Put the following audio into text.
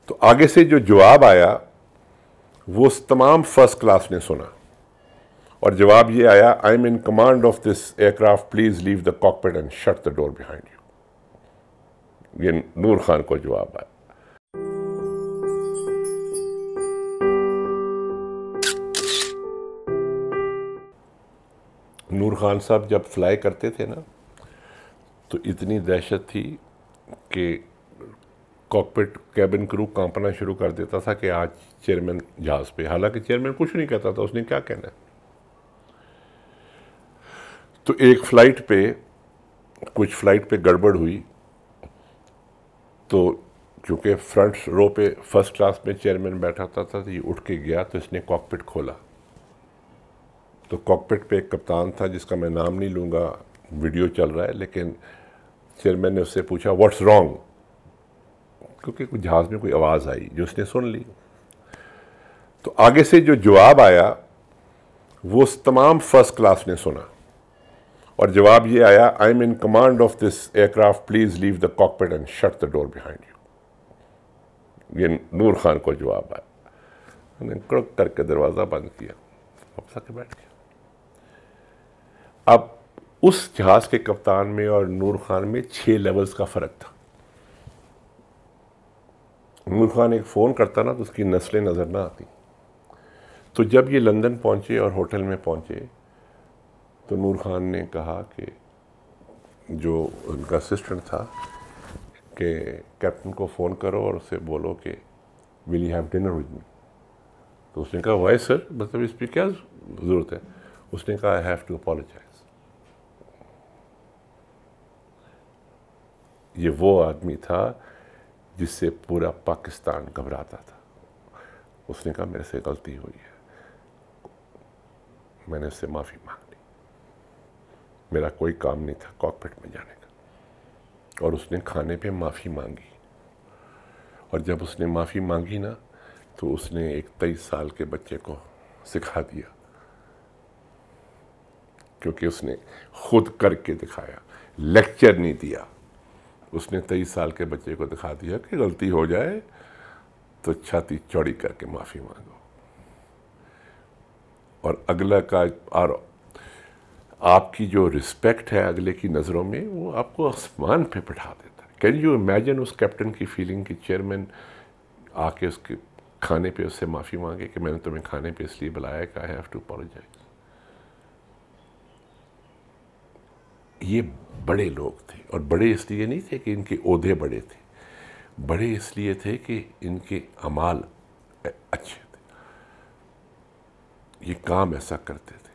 تو آگے سے جو جواب آیا وہ تمام فرسٹ کلاس نے سنا، اور جواب یہ آیا، I am in command of this aircraft, please leave the cockpit and shut the door behind you. یہ نور خان کو جواب آیا۔ نور خان صاحب جب فلائی کرتے تھے نا تو اتنی دہشت تھی کہ کاکپٹ کیبن کرو کانپنا شروع کر دیتا تھا کہ آج چیئرمین جہاز پہ، حالانکہ چیئرمین کچھ نہیں کہتا تھا، اس نے کیا کہنا ہے۔ تو ایک فلائٹ پہ کچھ فلائٹ پہ گڑبڑ ہوئی، تو چونکہ فرنٹ رو پہ فرسٹ کلاس میں چیئرمین بیٹھا تھا تو یہ اٹھ کے گیا، تو اس نے کاکپٹ کھولا، تو کاکپٹ پہ ایک کپتان تھا جس کا میں نام نہیں لوں گا، ویڈیو چل رہا ہے، لیکن چیئرمین نے اس سے پوچھا واٹس رانگ، کیونکہ جہاز میں کوئی آواز آئی جو اس نے سن لی۔ تو آگے سے جو جواب آیا وہ تمام فرسٹ کلاس نے سنا، اور جواب یہ آیا، I am in command of this aircraft, please leave the cockpit and shut the door behind you. یہ نور خان کو جواب آیا۔ انہوں نے کڑک کر کے دروازہ بند کیا، واپس آ کے بیٹھ گیا۔ اب اس جہاز کے کپتان میں اور نور خان میں 6 لیولز کا فرق تھا۔ نور خان ایک فون کرتا نا تو اس کی نسلیں نظر نہ آتی۔ تو جب یہ لندن پہنچے اور ہوٹل میں پہنچے تو نور خان نے کہا کہ جو ان کا اسسٹنٹ تھا کہ کیپٹن کو فون کرو اور اسے بولو کہ will you have dinner with me. تو اس نے کہا وائی سر، مطلب اس پہ کیا ضرورت ہے؟ اس نے کہا آئی ہیو ٹو اپالوجائز۔ یہ وہ آدمی تھا جس سے پورا پاکستان گھبراتا تھا۔ اس نے کہا میرے سے غلطی ہوئی ہے، میں نے اس سے معافی مانگ لی، میرا کوئی کام نہیں تھا کاکپٹ میں جانے کا۔ اور اس نے کھانے پہ معافی مانگی، اور جب اس نے معافی مانگی نا تو اس نے ایک 23 سال کے بچے کو سکھا دیا، کیونکہ اس نے خود کر کے دکھایا، لیکچر نہیں دیا۔ اس نے 23 سال کے بچے کو دکھا دیا کہ غلطی ہو جائے تو چھاتی چوڑی کر کے معافی مانگو، اور اگلا کا اور آپ کی جو رسپیکٹ ہے اگلے کی نظروں میں وہ آپ کو آسمان پہ بٹھا دیتا ہے۔ کین یو امیجن اس کیپٹن کی فیلنگ کہ چیئرمین آ کے اس کے کھانے پہ اس سے معافی مانگے کہ میں نے تمہیں کھانے پہ اس لیے بلایا کہ آئی ہیو ٹو اپالوجائز۔ یہ بڑے لوگ تھے، اور بڑے اس لیے نہیں تھے کہ ان کے عہدے بڑے تھے، بڑے اس لیے تھے کہ ان کے اعمال اچھے تھے، یہ کام ایسا کرتے تھے۔